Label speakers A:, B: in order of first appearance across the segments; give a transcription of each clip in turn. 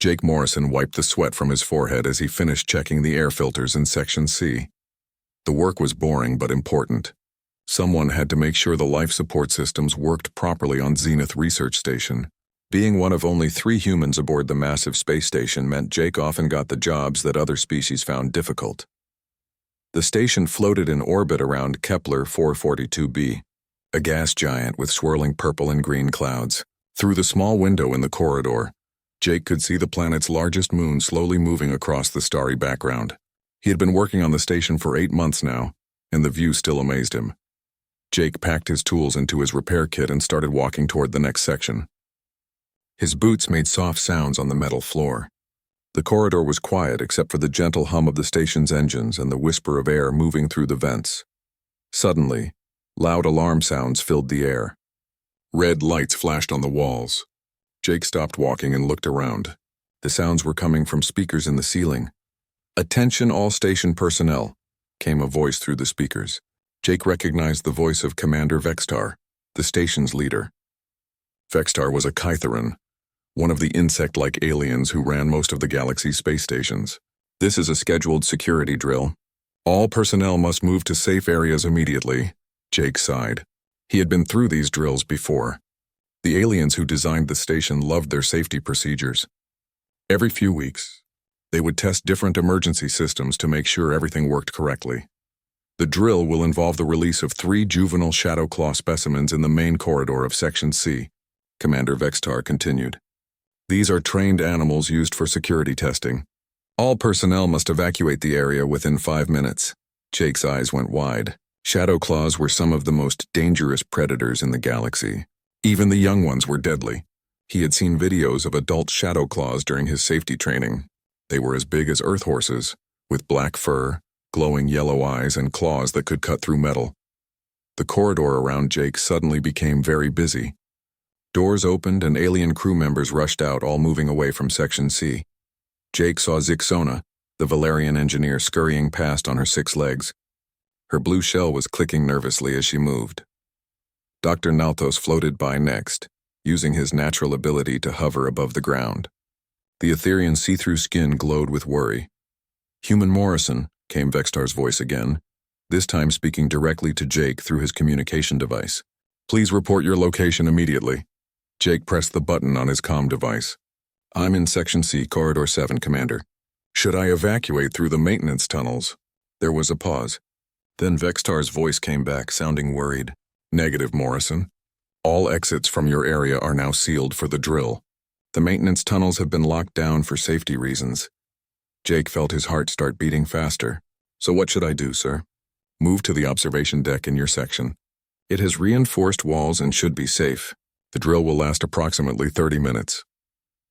A: Jake Morrison wiped the sweat from his forehead as he finished checking the air filters in Section C. The work was boring but important. Someone had to make sure the life support systems worked properly on Zenith Research Station. Being one of only 3 humans aboard the massive space station meant Jake often got the jobs that other species found difficult. The station floated in orbit around Kepler 442b, a gas giant with swirling purple and green clouds. Through the small window in the corridor, Jake could see the planet's largest moon slowly moving across the starry background. He had been working on the station for 8 months now, and the view still amazed him. Jake packed his tools into his repair kit and started walking toward the next section. His boots made soft sounds on the metal floor. The corridor was quiet except for the gentle hum of the station's engines and the whisper of air moving through the vents. Suddenly, loud alarm sounds filled the air. Red lights flashed on the walls. Jake stopped walking and looked around. The sounds were coming from speakers in the ceiling. "Attention all station personnel," came a voice through the speakers. Jake recognized the voice of Commander Vextar, the station's leader. Vextar was a Kytheran, one of the insect-like aliens who ran most of the galaxy's space stations. "This is a scheduled security drill. All personnel must move to safe areas immediately," Jake sighed. He had been through these drills before. The aliens who designed the station loved their safety procedures. Every few weeks, they would test different emergency systems to make sure everything worked correctly. "The drill will involve the release of 3 juvenile shadow claw specimens in the main corridor of Section C," Commander Vextar continued. "These are trained animals used for security testing. All personnel must evacuate the area within 5 minutes." Jake's eyes went wide. Shadow claws were some of the most dangerous predators in the galaxy. Even the young ones were deadly. He had seen videos of adult shadow claws during his safety training. They were as big as earth horses, with black fur, glowing yellow eyes, and claws that could cut through metal. The corridor around Jake suddenly became very busy. Doors opened and alien crew members rushed out, all moving away from Section C. Jake saw Zixona, the Valerian engineer, scurrying past on her 6 legs. Her blue shell was clicking nervously as she moved. Dr. Nalthos floated by next, using his natural ability to hover above the ground. The Etherian see-through skin glowed with worry. "Human Morrison," came Vextar's voice again, this time speaking directly to Jake through his communication device. "Please report your location immediately." Jake pressed the button on his comm device. "I'm in Section C, Corridor 7, Commander. Should I evacuate through the maintenance tunnels?" There was a pause. Then Vextar's voice came back, sounding worried. "Negative, Morrison. All exits from your area are now sealed for the drill. The maintenance tunnels have been locked down for safety reasons." Jake felt his heart start beating faster. "So what should I do, sir?" "Move to the observation deck in your section. It has reinforced walls and should be safe. The drill will last approximately 30 minutes.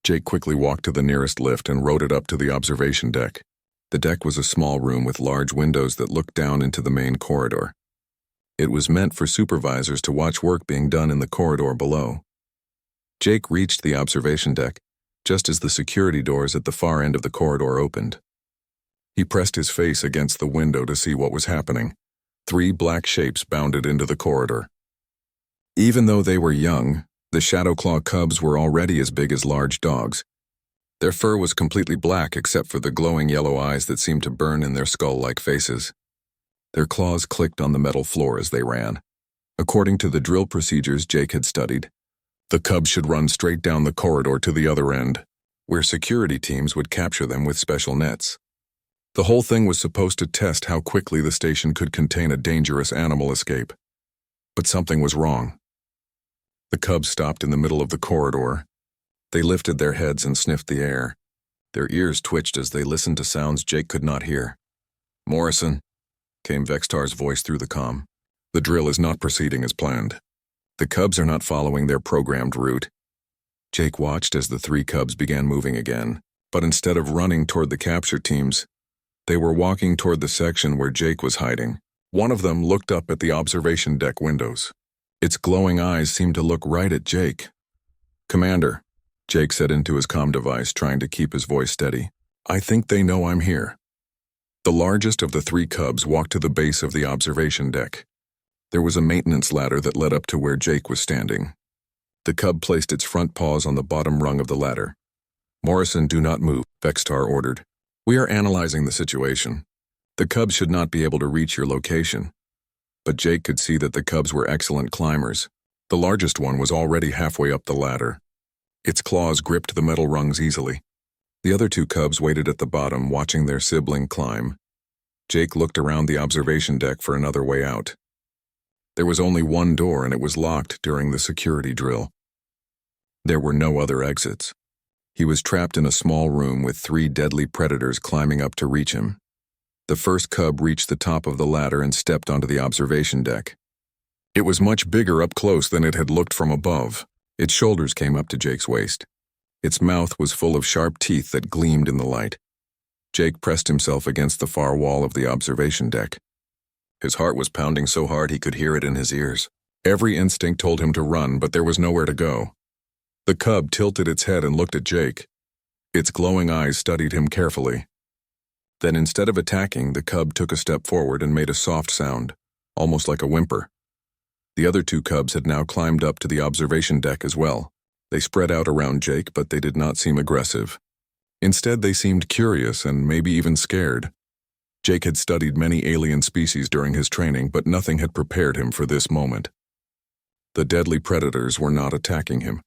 A: Jake quickly walked to the nearest lift and rode it up to the observation deck. The deck was a small room with large windows that looked down into the main corridor. It was meant for supervisors to watch work being done in the corridor below. Jake reached the observation deck just as the security doors at the far end of the corridor opened. He pressed his face against the window to see what was happening. 3 black shapes bounded into the corridor. Even though they were young, the Shadowclaw cubs were already as big as large dogs. Their fur was completely black except for the glowing yellow eyes that seemed to burn in their skull-like faces. Their claws clicked on the metal floor as they ran. According to the drill procedures Jake had studied, the cubs should run straight down the corridor to the other end, where security teams would capture them with special nets. The whole thing was supposed to test how quickly the station could contain a dangerous animal escape. But something was wrong. The cubs stopped in the middle of the corridor. They lifted their heads and sniffed the air. Their ears twitched as they listened to sounds Jake could not hear. "Morrison," came Vextar's voice through the comm. "The drill is not proceeding as planned. The cubs are not following their programmed route." Jake watched as the 3 cubs began moving again, but instead of running toward the capture teams, they were walking toward the section where Jake was hiding. One of them looked up at the observation deck windows. Its glowing eyes seemed to look right at Jake. "Commander," Jake said into his comm device, trying to keep his voice steady, "I think they know I'm here." The largest of the 3 cubs walked to the base of the observation deck. There was a maintenance ladder that led up to where Jake was standing. The cub placed its front paws on the bottom rung of the ladder. Morrison, do not move, Vextar ordered. We are analyzing the situation. The cubs should not be able to reach your location. But Jake could see that the cubs were excellent climbers. The largest one was already halfway up the ladder. Its claws gripped the metal rungs easily. The other two cubs waited at the bottom, watching their sibling climb. Jake looked around the observation deck for another way out. There was only one door, and it was locked during the security drill. There were no other exits. He was trapped in a small room with 3 deadly predators climbing up to reach him. The first cub reached the top of the ladder and stepped onto the observation deck. It was much bigger up close than it had looked from above. Its shoulders came up to Jake's waist. Its mouth was full of sharp teeth that gleamed in the light. Jake pressed himself against the far wall of the observation deck. His heart was pounding so hard he could hear it in his ears. Every instinct told him to run, but there was nowhere to go. The cub tilted its head and looked at Jake. Its glowing eyes studied him carefully. Then, instead of attacking, the cub took a step forward and made a soft sound, almost like a whimper. The other 2 cubs had now climbed up to the observation deck as well. They spread out around Jake, but they did not seem aggressive. Instead, they seemed curious and maybe even scared. Jake had studied many alien species during his training, but nothing had prepared him for this moment. The deadly predators were not attacking him.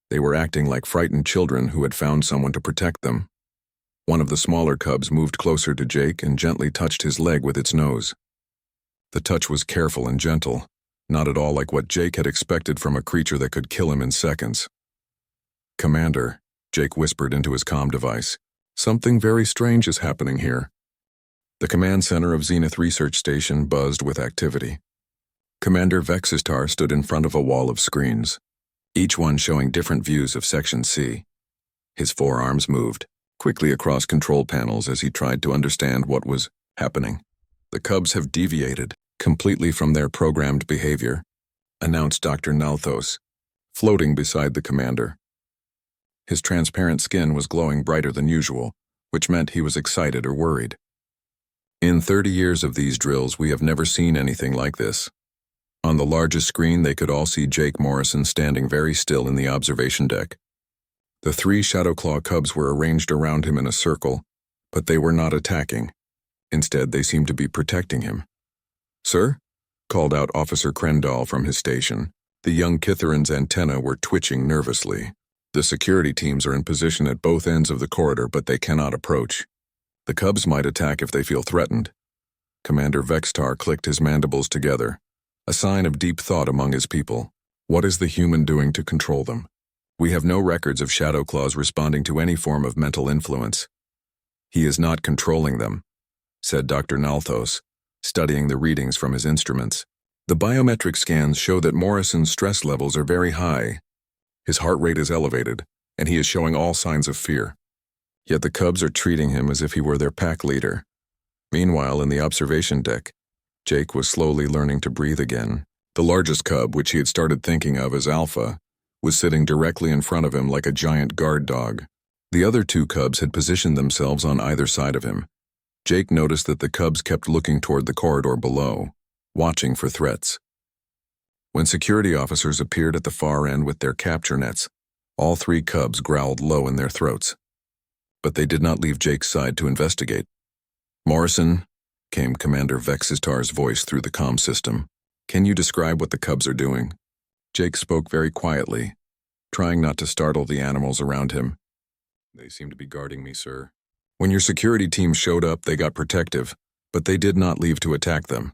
A: They were acting like frightened children who had found someone to protect them. One of the smaller cubs moved closer to Jake and gently touched his leg with its nose. The touch was careful and gentle, not at all like what Jake had expected from a creature that could kill him in seconds. "Commander," Jake whispered into his comm device, "something very strange is happening here." The command center of Zenith Research Station buzzed with activity. Commander Vexistar stood in front of a wall of screens, each one showing different views of Section C. His forearms moved quickly across control panels as he tried to understand what was happening. "The cubs have deviated completely from their programmed behavior," announced Dr. Nalthos, floating beside the commander. His transparent skin was glowing brighter than usual, which meant he was excited or worried. "In 30 years of these drills, we have never seen anything like this." On the largest screen, they could all see Jake Morrison standing very still in the observation deck. The 3 Shadowclaw cubs were arranged around him in a circle, but they were not attacking. Instead, they seemed to be protecting him. "Sir?" called out Officer Krendall from his station. The young Kitharan's antennae were twitching nervously. "The security teams are in position at both ends of the corridor, but they cannot approach. The cubs might attack if they feel threatened." Commander Vextar clicked his mandibles together, a sign of deep thought among his people. What is the human doing to control them? We have no records of Shadowclaws responding to any form of mental influence. He is not controlling them, said Dr. Nalthos, studying the readings from his instruments. The biometric scans show that Morrison's stress levels are very high. His heart rate is elevated, and he is showing all signs of fear. Yet the cubs are treating him as if he were their pack leader. Meanwhile, in the observation deck, Jake was slowly learning to breathe again. The largest cub, which he had started thinking of as Alpha, was sitting directly in front of him like a giant guard dog. The other 2 cubs had positioned themselves on either side of him. Jake noticed that the cubs kept looking toward the corridor below, watching for threats. When security officers appeared at the far end with their capture nets, all 3 cubs growled low in their throats. But they did not leave Jake's side to investigate. "Morrison," came Commander Vexistar's voice through the comm system, "can you describe what the cubs are doing?" Jake spoke very quietly, trying not to startle the animals around him. "They seem to be guarding me, sir. When your security team showed up, they got protective, but they did not leave to attack them.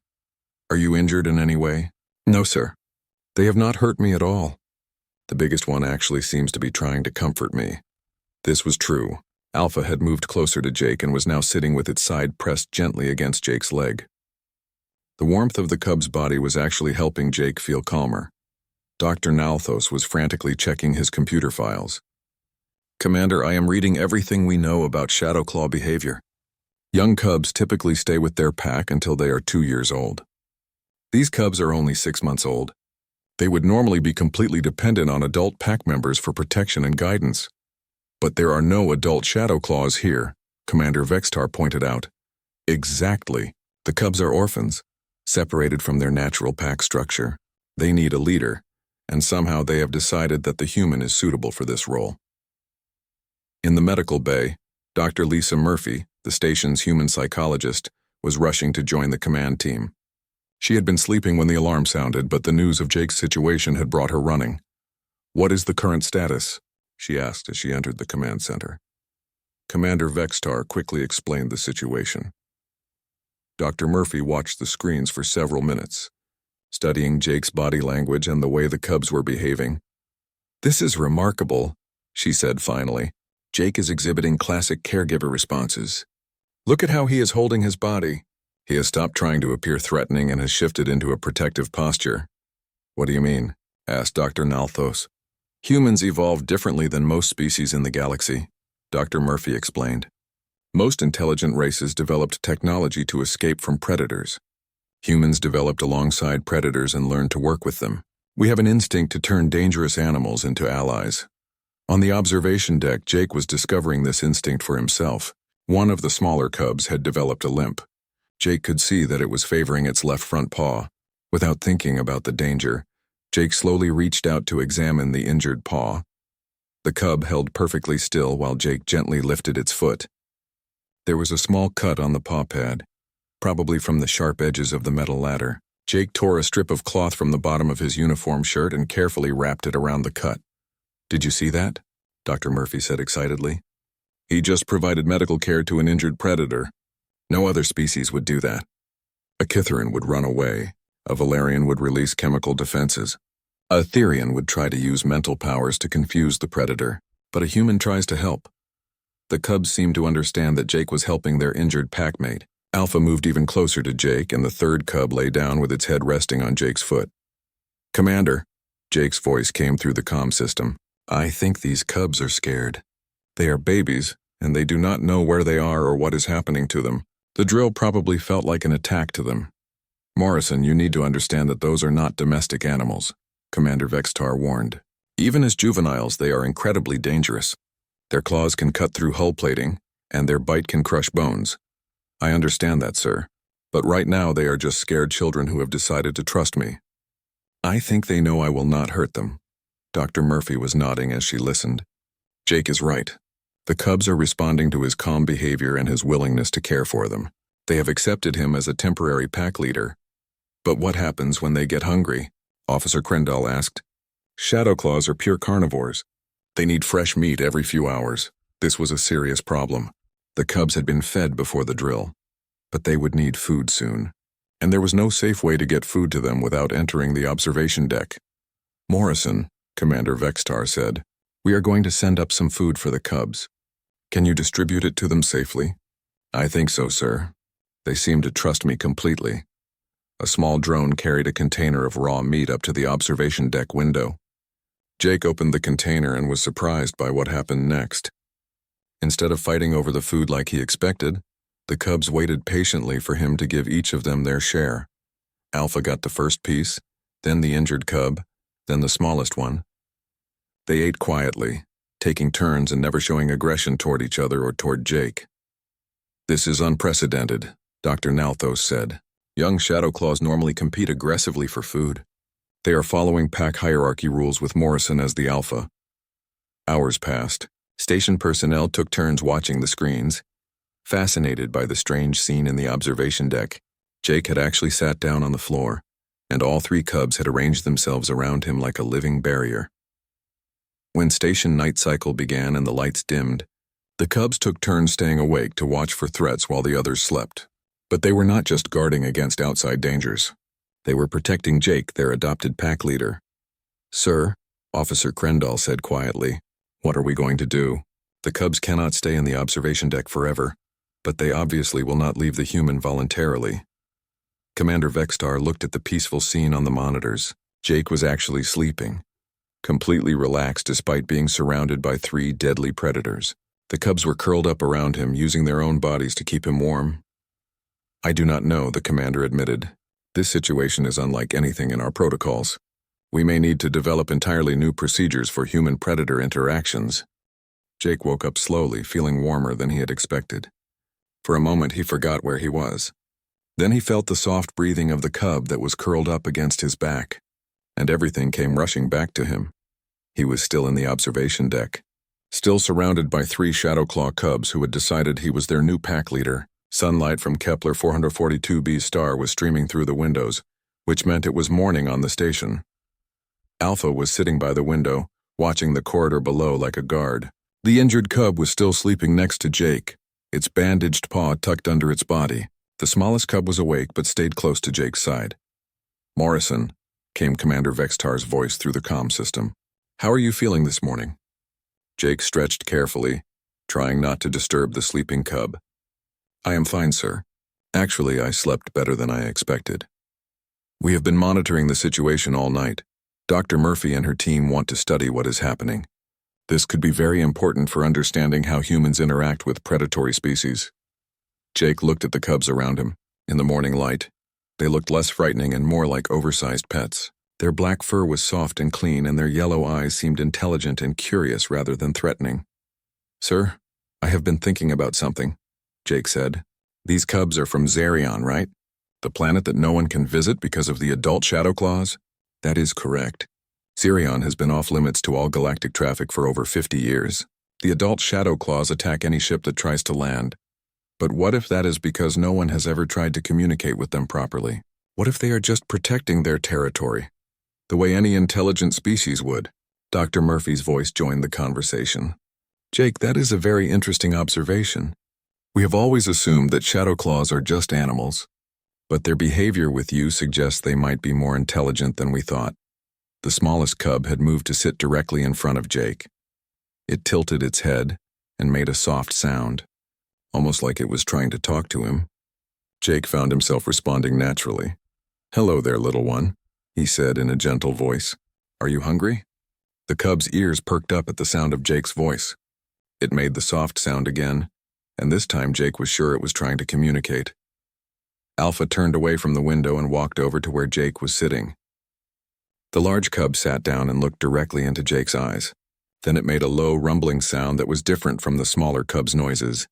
A: Are you injured in any way?" "No, sir. They have not hurt me at all." The biggest one actually seems to be trying to comfort me. This was true. Alpha had moved closer to Jake and was now sitting with its side pressed gently against Jake's leg. The warmth of the cub's body was actually helping Jake feel calmer. Dr. Nalthos was frantically checking his computer files. "Commander, I am reading everything we know about Shadowclaw behavior. Young cubs typically stay with their pack until they are 2 years old. These cubs are only 6 months old. They would normally be completely dependent on adult pack members for protection and guidance. But there are no adult Shadowclaws here," Commander Vextar pointed out. "Exactly. The cubs are orphans, separated from their natural pack structure. They need a leader, and somehow they have decided that the human is suitable for this role." In the medical bay, Dr. Lisa Murphy, the station's human psychologist, was rushing to join the command team. She had been sleeping when the alarm sounded, but the news of Jake's situation had brought her running. "What is the current status?" she asked as she entered the command center. Commander Vextar quickly explained the situation. Dr. Murphy watched the screens for several minutes, studying Jake's body language and the way the cubs were behaving. "This is remarkable," she said finally. "Jake is exhibiting classic caregiver responses. Look at how he is holding his body. He has stopped trying to appear threatening and has shifted into a protective posture." "What do you mean?" asked Dr. Nalthos. "Humans evolved differently than most species in the galaxy," Dr. Murphy explained. "Most intelligent races developed technology to escape from predators. Humans developed alongside predators and learned to work with them. We have an instinct to turn dangerous animals into allies." On the observation deck, Jake was discovering this instinct for himself. One of the smaller cubs had developed a limp. Jake could see that it was favoring its left front paw. Without thinking about the danger, Jake slowly reached out to examine the injured paw. The cub held perfectly still while Jake gently lifted its foot. There was a small cut on the paw pad, probably from the sharp edges of the metal ladder. Jake tore a strip of cloth from the bottom of his uniform shirt and carefully wrapped it around the cut. "Did you see that?" Dr. Murphy said excitedly. "He just provided medical care to an injured predator. No other species would do that. A Kytheran would run away. A Valerian would release chemical defenses. A Therian would try to use mental powers to confuse the predator, but a human tries to help." The cubs seemed to understand that Jake was helping their injured packmate. Alpha moved even closer to Jake, and the third cub lay down with its head resting on Jake's foot. "Commander," Jake's voice came through the comm system, "I think these cubs are scared. They are babies, and they do not know where they are or what is happening to them. The drill probably felt like an attack to them. Morrison, you need to understand that those are not domestic animals," Commander Vextar warned. "Even as juveniles, they are incredibly dangerous. Their claws can cut through hull plating, and their bite can crush bones. I understand that, sir. But right now they are just scared children who have decided to trust me. I think they know I will not hurt them." Dr. Murphy was nodding as she listened. "Jake is right. The cubs are responding to his calm behavior and his willingness to care for them. They have accepted him as a temporary pack leader. But what happens when they get hungry?" Officer Crendall asked. "Shadowclaws are pure carnivores. They need fresh meat every few hours." This was a serious problem. The cubs had been fed before the drill, but they would need food soon. And there was no safe way to get food to them without entering the observation deck. "Morrison," Commander Vextar said, "we are going to send up some food for the cubs. Can you distribute it to them safely?" "I think so, sir. They seem to trust me completely." A small drone carried a container of raw meat up to the observation deck window. Jake opened the container and was surprised by what happened next. Instead of fighting over the food like he expected, the cubs waited patiently for him to give each of them their share. Alpha got the first piece, then the injured cub, then the smallest one. They ate quietly, taking turns and never showing aggression toward each other or toward Jake. "This is unprecedented," Dr. Nalthos said. "Young Shadowclaws normally compete aggressively for food. They are following pack hierarchy rules with Morrison as the alpha." Hours passed. Station personnel took turns watching the screens. Fascinated by the strange scene in the observation deck, Jake had actually sat down on the floor, and all three cubs had arranged themselves around him like a living barrier. When station night cycle began and the lights dimmed, the cubs took turns staying awake to watch for threats while the others slept. But they were not just guarding against outside dangers. They were protecting Jake, their adopted pack leader. "Sir," Officer Crendall said quietly, "what are we going to do? The cubs cannot stay in the observation deck forever, but they obviously will not leave the human voluntarily." Commander Vextar looked at the peaceful scene on the monitors. Jake was actually sleeping, completely relaxed despite being surrounded by 3 deadly predators. The cubs were curled up around him, using their own bodies to keep him warm. "I do not know," the commander admitted. "This situation is unlike anything in our protocols. We may need to develop entirely new procedures for human-predator interactions." Jake woke up slowly, feeling warmer than he had expected. For a moment he forgot where he was. Then he felt the soft breathing of the cub that was curled up against his back, and everything came rushing back to him. He was still in the observation deck. Still surrounded by 3 Shadowclaw cubs who had decided he was their new pack leader, sunlight from Kepler 442b's star was streaming through the windows, which meant it was morning on the station. Alpha was sitting by the window, watching the corridor below like a guard. The injured cub was still sleeping next to Jake, its bandaged paw tucked under its body. The smallest cub was awake but stayed close to Jake's side. "Morrison," came Commander Vextar's voice through the comm system. "How are you feeling this morning?" Jake stretched carefully, trying not to disturb the sleeping cub. "I am fine, sir. Actually, I slept better than I expected. We have been monitoring the situation all night. Dr. Murphy and her team want to study what is happening. This could be very important for understanding how humans interact with predatory species." Jake looked at the cubs around him. In the morning light, they looked less frightening and more like oversized pets. Their black fur was soft and clean, and their yellow eyes seemed intelligent and curious rather than threatening. "Sir, I have been thinking about something," Jake said. "These cubs are from Xerion, right? The planet that no one can visit because of the adult Shadowclaws?" "That is correct. Xerion has been off-limits to all galactic traffic for over 50 years. The adult Shadowclaws attack any ship that tries to land. But what if that is because no one has ever tried to communicate with them properly? What if they are just protecting their territory, the way any intelligent species would?" Dr. Murphy's voice joined the conversation. "Jake, that is a very interesting observation. We have always assumed that Shadowclaws are just animals, but their behavior with you suggests they might be more intelligent than we thought." The smallest cub had moved to sit directly in front of Jake. It tilted its head and made a soft sound, almost like it was trying to talk to him. Jake found himself responding naturally. "Hello there, little one," he said in a gentle voice. "Are you hungry?" The cub's ears perked up at the sound of Jake's voice. It made the soft sound again, and this time Jake was sure it was trying to communicate. Alpha turned away from the window and walked over to where Jake was sitting. The large cub sat down and looked directly into Jake's eyes. Then it made a low, rumbling sound that was different from the smaller cub's noises.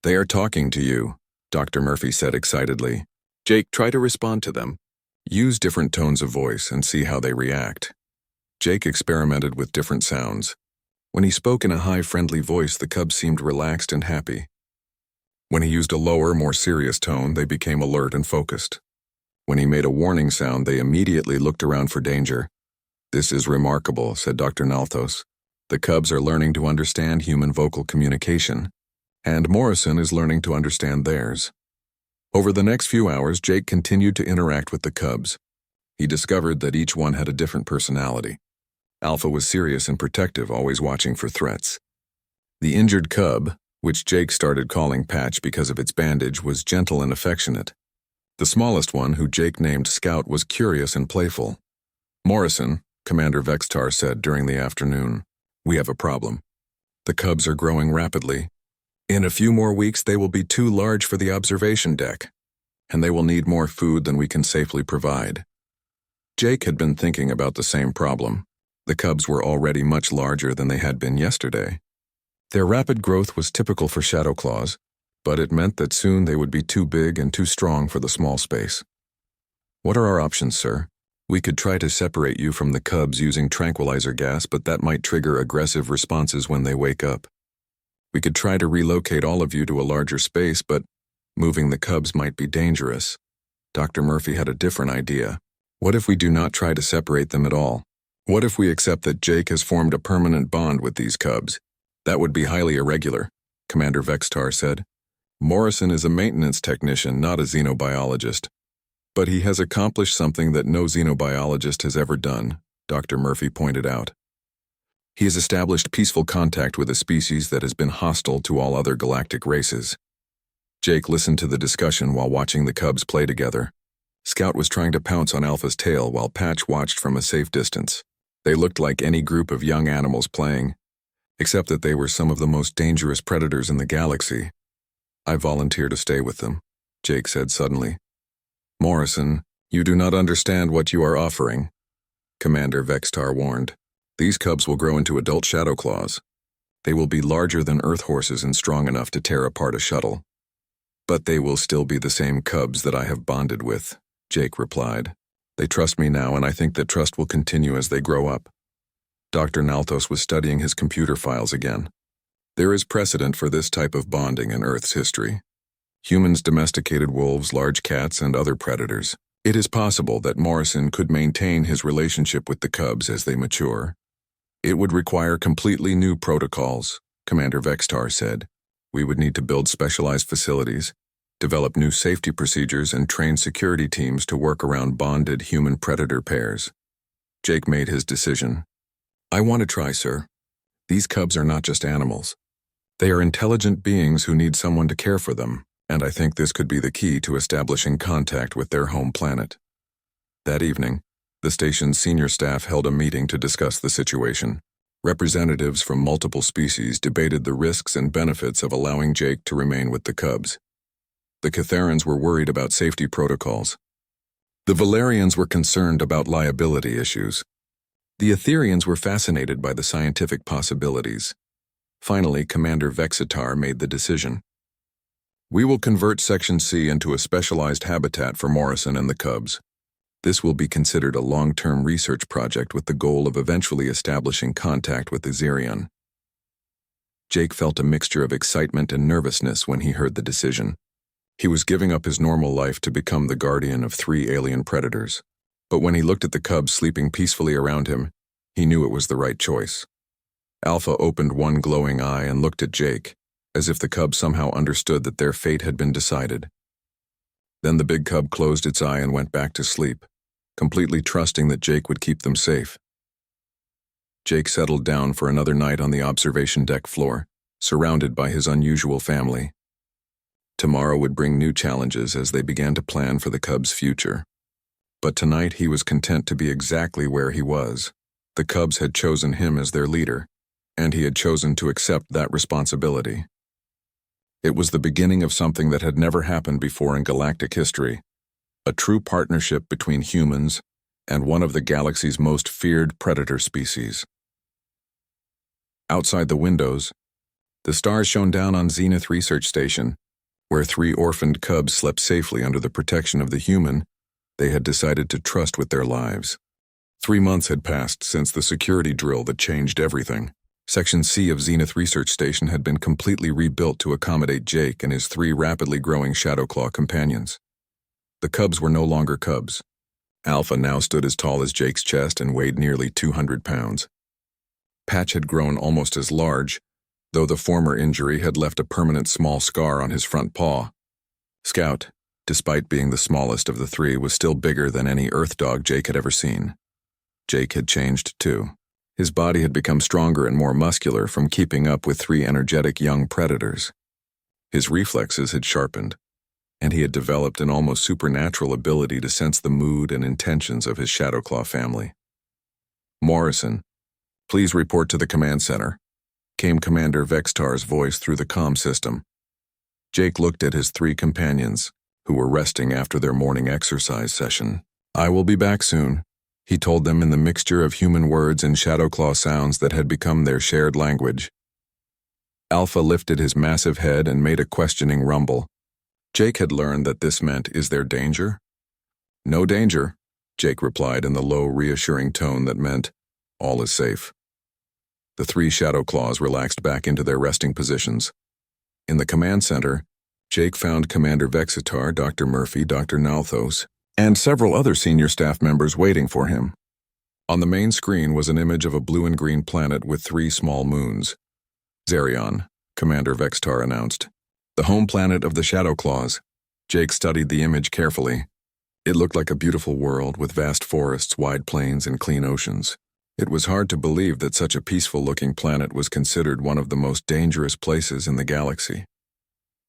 A: "They are talking to you," Dr. Murphy said excitedly. "Jake, try to respond to them. Use different tones of voice and see how they react." Jake experimented with different sounds. When he spoke in a high, friendly voice, the cubs seemed relaxed and happy. When he used a lower, more serious tone, they became alert and focused. When he made a warning sound, they immediately looked around for danger. "This is remarkable," said Dr. Nalthos. "The cubs are learning to understand human vocal communication, and Morrison is learning to understand theirs." Over the next few hours, Jake continued to interact with the cubs. He discovered that each one had a different personality. Alpha was serious and protective, always watching for threats. The injured cub, which Jake started calling Patch because of its bandage, was gentle and affectionate. The smallest one, who Jake named Scout, was curious and playful. "Morrison," Commander Vextar said during the afternoon, "we have a problem. The cubs are growing rapidly. In a few more weeks they will be too large for the observation deck, and they will need more food than we can safely provide." Jake had been thinking about the same problem. The cubs were already much larger than they had been yesterday. Their rapid growth was typical for Shadowclaws, but it meant that soon they would be too big and too strong for the small space. "What are our options, sir? We could try to separate you from the cubs using tranquilizer gas, but that might trigger aggressive responses when they wake up. We could try to relocate all of you to a larger space, but moving the cubs might be dangerous." Dr. Murphy had a different idea. "What if we do not try to separate them at all? What if we accept that Jake has formed a permanent bond with these cubs?" "That would be highly irregular," Commander Vextar said. "Morrison is a maintenance technician, not a xenobiologist. But he has accomplished something that no xenobiologist has ever done," Dr. Murphy pointed out. "He has established peaceful contact with a species that has been hostile to all other galactic races." Jake listened to the discussion while watching the cubs play together. Scout was trying to pounce on Alpha's tail while Patch watched from a safe distance. They looked like any group of young animals playing, except that they were some of the most dangerous predators in the galaxy. "I volunteer to stay with them," Jake said suddenly. "Morrison, you do not understand what you are offering," Commander Vextar warned. "These cubs will grow into adult Shadowclaws. They will be larger than Earth horses and strong enough to tear apart a shuttle. But they will still be the same cubs that I have bonded with," Jake replied. "They trust me now, and I think that trust will continue as they grow up." Dr. Nalthos was studying his computer files again. There is precedent for this type of bonding in Earth's history. Humans domesticated wolves, large cats, and other predators. It is possible that Morrison could maintain his relationship with the cubs as they mature. It would require completely new protocols, Commander Vextar said. We would need to build specialized facilities, develop new safety procedures, and train security teams to work around bonded human-predator pairs. Jake made his decision. I want to try, sir. These cubs are not just animals. They are intelligent beings who need someone to care for them, and I think this could be the key to establishing contact with their home planet. That evening, the station's senior staff held a meeting to discuss the situation. Representatives from multiple species debated the risks and benefits of allowing Jake to remain with the cubs. The Catharans were worried about safety protocols. The Valerians were concerned about liability issues. The Etherians were fascinated by the scientific possibilities. Finally, Commander Vexitar made the decision. We will convert Section C into a specialized habitat for Morrison and the cubs. This will be considered a long-term research project with the goal of eventually establishing contact with the Xerion. Jake felt a mixture of excitement and nervousness when he heard the decision. He was giving up his normal life to become the guardian of 3 alien predators. But when he looked at the cubs sleeping peacefully around him, he knew it was the right choice. Alpha opened one glowing eye and looked at Jake, as if the cub somehow understood that their fate had been decided. Then the big cub closed its eye and went back to sleep, completely trusting that Jake would keep them safe. Jake settled down for another night on the observation deck floor, surrounded by his unusual family. Tomorrow would bring new challenges as they began to plan for the cubs' future. But tonight he was content to be exactly where he was. The cubs had chosen him as their leader, and he had chosen to accept that responsibility. It was the beginning of something that had never happened before in galactic history, a true partnership between humans and one of the galaxy's most feared predator species. Outside the windows, the stars shone down on Zenith Research Station, where 3 orphaned cubs slept safely under the protection of the human they had decided to trust with their lives. 3 months had passed since the security drill that changed everything. Section C of Zenith Research Station had been completely rebuilt to accommodate Jake and his 3 rapidly growing Shadowclaw companions. The cubs were no longer cubs. Alpha now stood as tall as Jake's chest and weighed nearly 200 pounds. Patch had grown almost as large, though the former injury had left a permanent small scar on his front paw. Scout, despite being the smallest of the 3, was still bigger than any Earth dog Jake had ever seen. Jake had changed too. His body had become stronger and more muscular from keeping up with 3 energetic young predators. His reflexes had sharpened, and he had developed an almost supernatural ability to sense the mood and intentions of his Shadowclaw family. Morrison, please report to the command center, came Commander Vextar's voice through the comm system. Jake looked at his 3 companions, who were resting after their morning exercise session. I will be back soon, he told them in the mixture of human words and Shadowclaw sounds that had become their shared language. Alpha lifted his massive head and made a questioning rumble. Jake had learned that this meant, is there danger? No danger, Jake replied in the low, reassuring tone that meant, all is safe. The 3 Shadowclaws relaxed back into their resting positions. In the command center, Jake found Commander Vexitar, Dr. Murphy, Dr. Nalthos, and several other senior staff members waiting for him. On the main screen was an image of a blue and green planet with 3 small moons. Xerion, Commander Vextar announced. The home planet of the Shadowclaws. Jake studied the image carefully. It looked like a beautiful world with vast forests, wide plains, and clean oceans. It was hard to believe that such a peaceful-looking planet was considered one of the most dangerous places in the galaxy.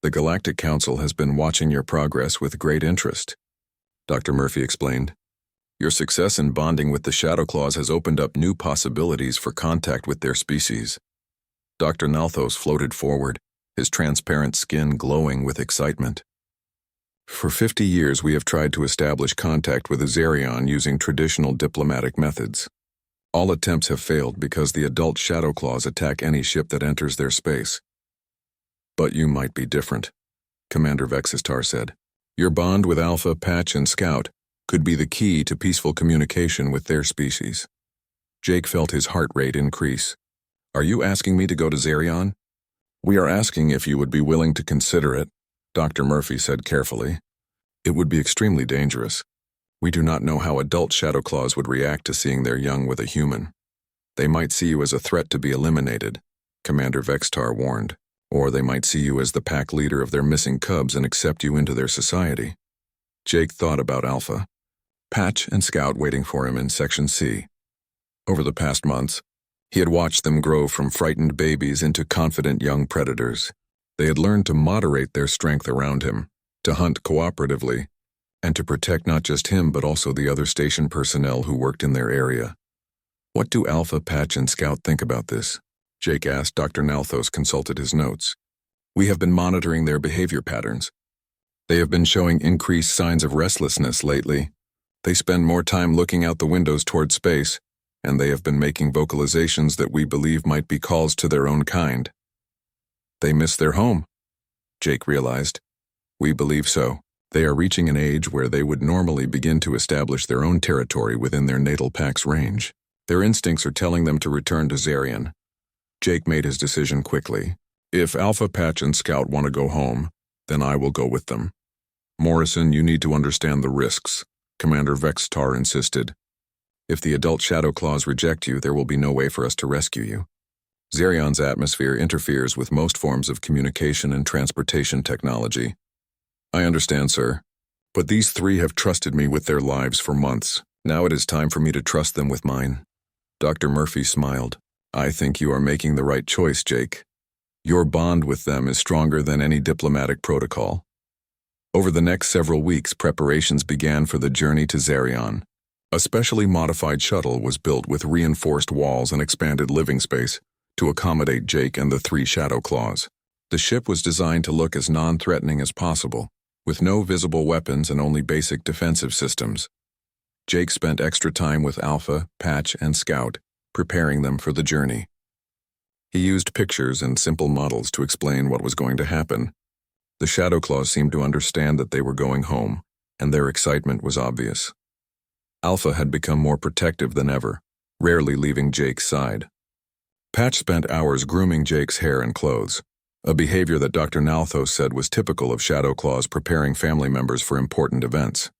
A: The Galactic Council has been watching your progress with great interest, Dr. Murphy explained. Your success in bonding with the Shadowclaws has opened up new possibilities for contact with their species. Dr. Nalthos floated forward, his transparent skin glowing with excitement. For 50 years we have tried to establish contact with a Xerion using traditional diplomatic methods. All attempts have failed because the adult Shadowclaws attack any ship that enters their space. But you might be different, Commander Vexistar said. Your bond with Alpha, Patch, and Scout could be the key to peaceful communication with their species. Jake felt his heart rate increase. "Are you asking me to go to Zerion?" "We are asking if you would be willing to consider it," Dr. Murphy said carefully. "It would be extremely dangerous. We do not know how adult Shadow Claws would react to seeing their young with a human. They might see you as a threat to be eliminated," Commander Vextar warned. "Or they might see you as the pack leader of their missing cubs and accept you into their society." Jake thought about Alpha, Patch, and Scout waiting for him in Section C. Over the past months, he had watched them grow from frightened babies into confident young predators. They had learned to moderate their strength around him, to hunt cooperatively, and to protect not just him but also the other station personnel who worked in their area. "What do Alpha, Patch, and Scout think about this?" Jake asked. Dr. Nalthos consulted his notes. "We have been monitoring their behavior patterns. They have been showing increased signs of restlessness lately. They spend more time looking out the windows toward space, and they have been making vocalizations that we believe might be calls to their own kind." "They miss their home," Jake realized. "We believe so. They are reaching an age where they would normally begin to establish their own territory within their natal pack's range. Their instincts are telling them to return to Zerion." Jake made his decision quickly. "If Alpha, Patch, and Scout want to go home, then I will go with them. Morrison, you need to understand the risks," Commander Vextar insisted. "If the adult Shadow Claws reject you, there will be no way for us to rescue you. Zerion's atmosphere interferes with most forms of communication and transportation technology." "I understand, sir. But these three have trusted me with their lives for months. Now it is time for me to trust them with mine." Dr. Murphy smiled. "I think you are making the right choice, Jake. Your bond with them is stronger than any diplomatic protocol." Over the next several weeks, preparations began for the journey to Zerion. A specially modified shuttle was built with reinforced walls and expanded living space to accommodate Jake and the three Shadow Claws. The ship was designed to look as non-threatening as possible, with no visible weapons and only basic defensive systems. Jake spent extra time with Alpha, Patch, and Scout, preparing them for the journey. He used pictures and simple models to explain what was going to happen. The Shadow Claws seemed to understand that they were going home, and their excitement was obvious. Alpha had become more protective than ever, rarely leaving Jake's side. Patch spent hours grooming Jake's hair and clothes, a behavior that Dr. Nalthos said was typical of Shadow Claws preparing family members for important events.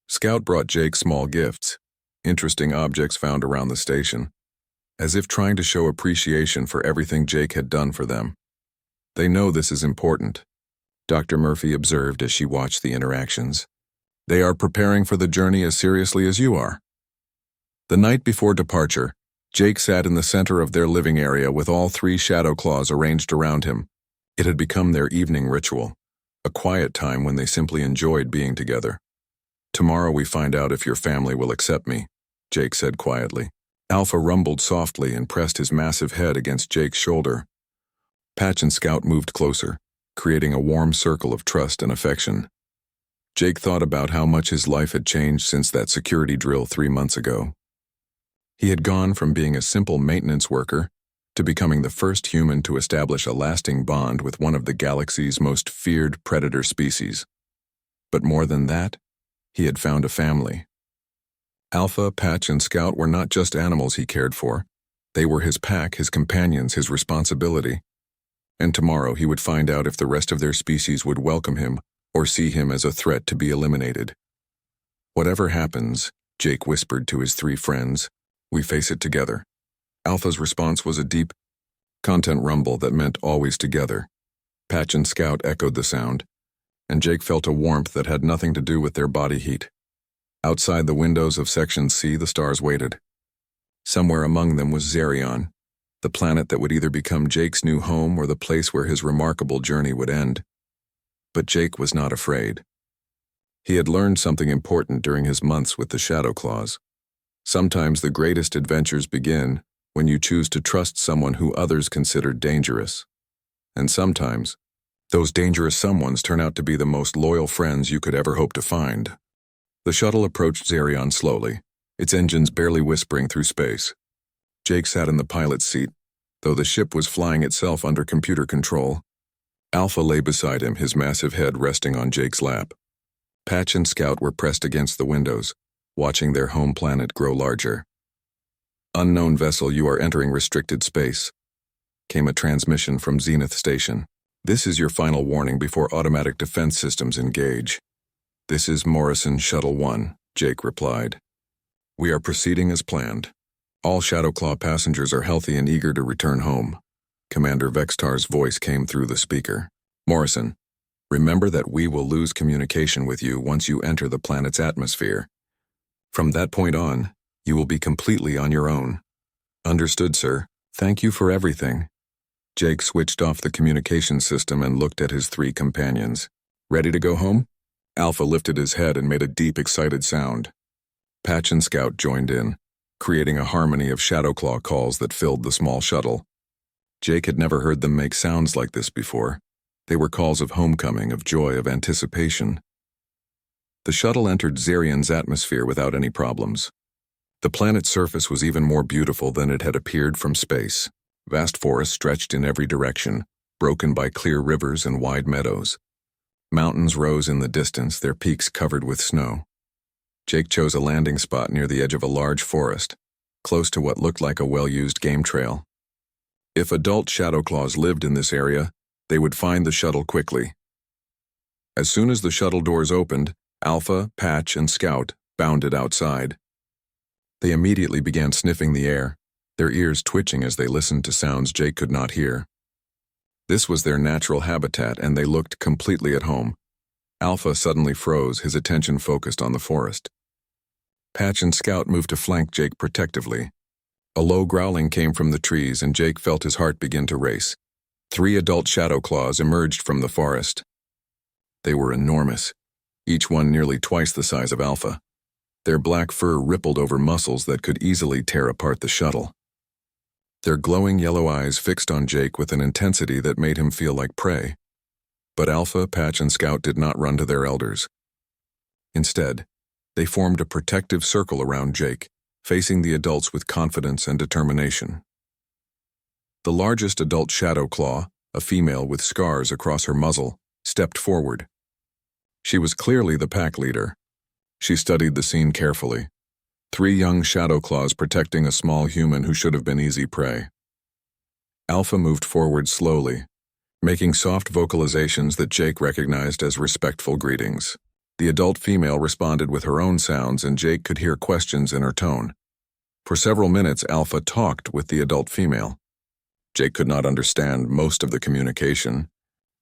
A: Scout brought Jake small gifts, interesting objects found around the station, as if trying to show appreciation for everything Jake had done for them. "They know this is important," Dr. Murphy observed as she watched the interactions. "They are preparing for the journey as seriously as you are." The night before departure, Jake sat in the center of their living area with all three Shadow Claws arranged around him. It had become their evening ritual, a quiet time when they simply enjoyed being together. "Tomorrow we find out if your family will accept me," Jake said quietly. Alpha rumbled softly and pressed his massive head against Jake's shoulder. Patch and Scout moved closer, creating a warm circle of trust and affection. Jake thought about how much his life had changed since that security drill 3 months ago. He had gone from being a simple maintenance worker to becoming the first human to establish a lasting bond with one of the galaxy's most feared predator species. But more than that, he had found a family. Alpha, Patch, and Scout were not just animals he cared for. They were his pack, his companions, his responsibility. And tomorrow he would find out if the rest of their species would welcome him or see him as a threat to be eliminated. "Whatever happens," Jake whispered to his three friends, "we face it together." Alpha's response was a deep, content rumble that meant always together. Patch and Scout echoed the sound, and Jake felt a warmth that had nothing to do with their body heat. Outside the windows of Section C, the stars waited. Somewhere among them was Zerion, the planet that would either become Jake's new home or the place where his remarkable journey would end. But Jake was not afraid. He had learned something important during his months with the Shadow Claws. Sometimes the greatest adventures begin when you choose to trust someone who others considered dangerous. And sometimes, those dangerous someones turn out to be the most loyal friends you could ever hope to find. The shuttle approached Zerion slowly, its engines barely whispering through space. Jake sat in the pilot's seat, though the ship was flying itself under computer control. Alpha lay beside him, his massive head resting on Jake's lap. Patch and Scout were pressed against the windows, watching their home planet grow larger. Unknown vessel, you are entering restricted space. Came a transmission from Zenith Station. This is your final warning before automatic defense systems engage. This is Morrison Shuttle 1, Jake replied. We are proceeding as planned. All Shadowclaw passengers are healthy and eager to return home. Commander Vextar's voice came through the speaker. Morrison, remember that we will lose communication with you once you enter the planet's atmosphere. From that point on, you will be completely on your own. Understood, sir. Thank you for everything. Jake switched off the communication system and looked at his three companions. Ready to go home? Alpha lifted his head and made a deep, excited sound. Patch and Scout joined in, creating a harmony of Shadowclaw calls that filled the small shuttle. Jake had never heard them make sounds like this before. They were calls of homecoming, of joy, of anticipation. The shuttle entered Zerion's atmosphere without any problems. The planet's surface was even more beautiful than it had appeared from space. Vast forests stretched in every direction, broken by clear rivers and wide meadows. Mountains rose in the distance, their peaks covered with snow. Jake chose a landing spot near the edge of a large forest, close to what looked like a well-used game trail. If adult Shadowclaws lived in this area, they would find the shuttle quickly. As soon as the shuttle doors opened, Alpha, Patch, and Scout bounded outside. They immediately began sniffing the air, their ears twitching as they listened to sounds Jake could not hear. This was their natural habitat, and they looked completely at home. Alpha suddenly froze, his attention focused on the forest. Patch and Scout moved to flank Jake protectively. A low growling came from the trees, and Jake felt his heart begin to race. 3 adult Shadowclaws emerged from the forest. They were enormous, each one nearly twice the size of Alpha. Their black fur rippled over muscles that could easily tear apart the shuttle. Their glowing yellow eyes fixed on Jake with an intensity that made him feel like prey. But Alpha, Patch, and Scout did not run to their elders. Instead, they formed a protective circle around Jake, facing the adults with confidence and determination. The largest adult Shadowclaw, a female with scars across her muzzle, stepped forward. She was clearly the pack leader. She studied the scene carefully. 3 young Shadowclaws protecting a small human who should have been easy prey. Alpha moved forward slowly, making soft vocalizations that Jake recognized as respectful greetings. The adult female responded with her own sounds, and Jake could hear questions in her tone. For several minutes, Alpha talked with the adult female. Jake could not understand most of the communication,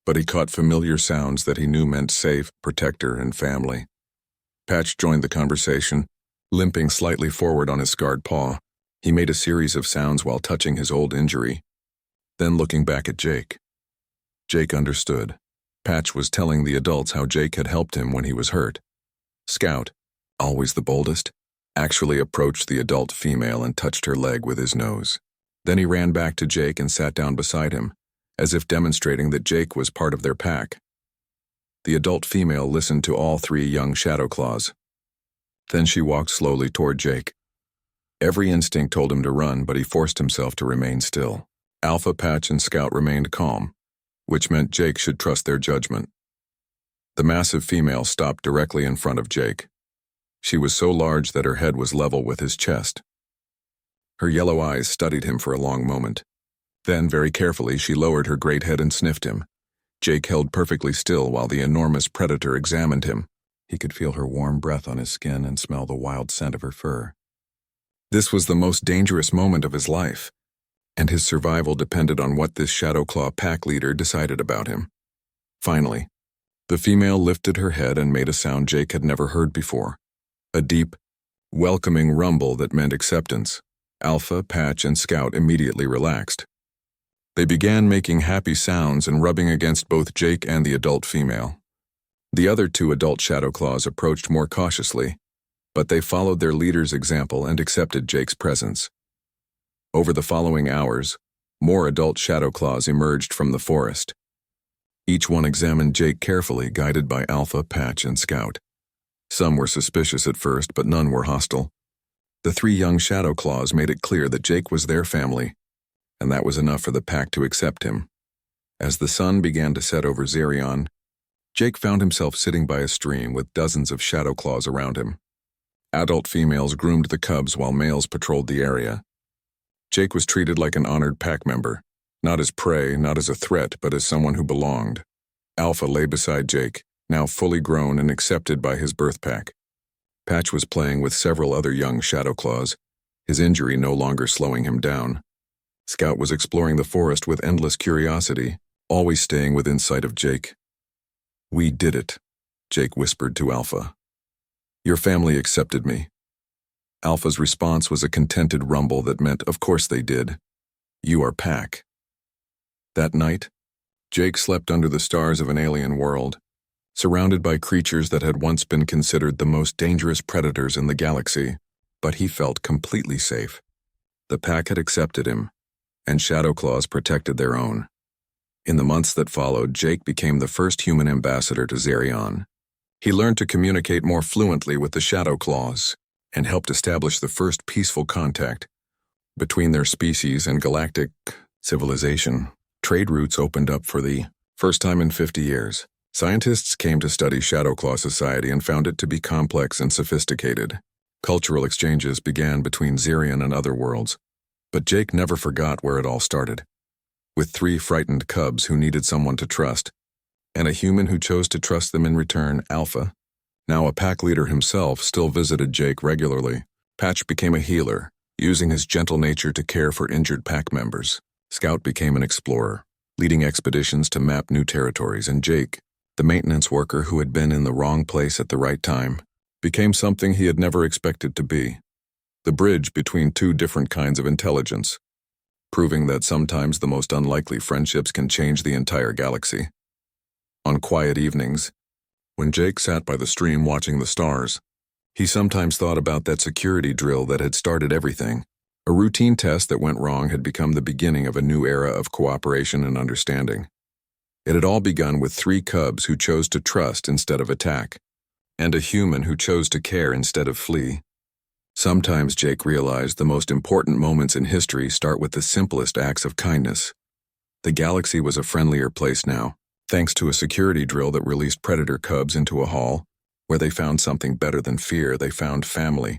A: but he caught familiar sounds that he knew meant safe, protector, and family. Patch joined the conversation, limping slightly forward on his scarred paw. He made a series of sounds while touching his old injury, then looking back at Jake. Jake understood. Patch was telling the adults how Jake had helped him when he was hurt. Scout, always the boldest, actually approached the adult female and touched her leg with his nose. Then he ran back to Jake and sat down beside him, as if demonstrating that Jake was part of their pack. The adult female listened to all 3 young Shadowclaws. Then she walked slowly toward Jake. Every instinct told him to run, but he forced himself to remain still. Alpha, Patch, and Scout remained calm, which meant Jake should trust their judgment. The massive female stopped directly in front of Jake. She was so large that her head was level with his chest. Her yellow eyes studied him for a long moment. Then, very carefully, she lowered her great head and sniffed him. Jake held perfectly still while the enormous predator examined him. He could feel her warm breath on his skin and smell the wild scent of her fur. This was the most dangerous moment of his life, and his survival depended on what this Shadowclaw pack leader decided about him. Finally, the female lifted her head and made a sound Jake had never heard before. A deep, welcoming rumble that meant acceptance. Alpha, Patch, and Scout immediately relaxed. They began making happy sounds and rubbing against both Jake and the adult female. The other 2 adult Shadowclaws approached more cautiously, but they followed their leader's example and accepted Jake's presence. Over the following hours, more adult Shadowclaws emerged from the forest. Each one examined Jake carefully, guided by Alpha, Patch, and Scout. Some were suspicious at first, but none were hostile. The 3 young Shadowclaws made it clear that Jake was their family, and that was enough for the pack to accept him. As the sun began to set over Zerion, Jake found himself sitting by a stream with dozens of Shadowclaws around him. Adult females groomed the cubs while males patrolled the area. Jake was treated like an honored pack member, not as prey, not as a threat, but as someone who belonged. Alpha lay beside Jake, now fully grown and accepted by his birth pack. Patch was playing with several other young Shadowclaws, his injury no longer slowing him down. Scout was exploring the forest with endless curiosity, always staying within sight of Jake. "We did it," Jake whispered to Alpha. "Your family accepted me." Alpha's response was a contented rumble that meant, "Of course they did. You are pack." That night, Jake slept under the stars of an alien world, surrounded by creatures that had once been considered the most dangerous predators in the galaxy, but he felt completely safe. The pack had accepted him, and Shadowclaws protected their own. In the months that followed, Jake became the first human ambassador to Zerion. He learned to communicate more fluently with the Shadowclaws, and helped establish the first peaceful contact between their species and galactic civilization. Trade routes opened up for the first time in 50 years. Scientists came to study Shadowclaw society and found it to be complex and sophisticated. Cultural exchanges began between Zerion and other worlds, but Jake never forgot where it all started. With 3 frightened cubs who needed someone to trust, and a human who chose to trust them in return, Alpha, now a pack leader himself, still visited Jake regularly. Patch became a healer, using his gentle nature to care for injured pack members. Scout became an explorer, leading expeditions to map new territories, and Jake, the maintenance worker who had been in the wrong place at the right time, became something he had never expected to be. The bridge between 2 different kinds of intelligence, proving that sometimes the most unlikely friendships can change the entire galaxy. On quiet evenings, when Jake sat by the stream watching the stars, he sometimes thought about that security drill that had started everything. A routine test that went wrong had become the beginning of a new era of cooperation and understanding. It had all begun with 3 cubs who chose to trust instead of attack, and a human who chose to care instead of flee. Sometimes Jake realized the most important moments in history start with the simplest acts of kindness. The galaxy was a friendlier place now, thanks to a security drill that released predator cubs into a hall, where they found something better than fear. They found family,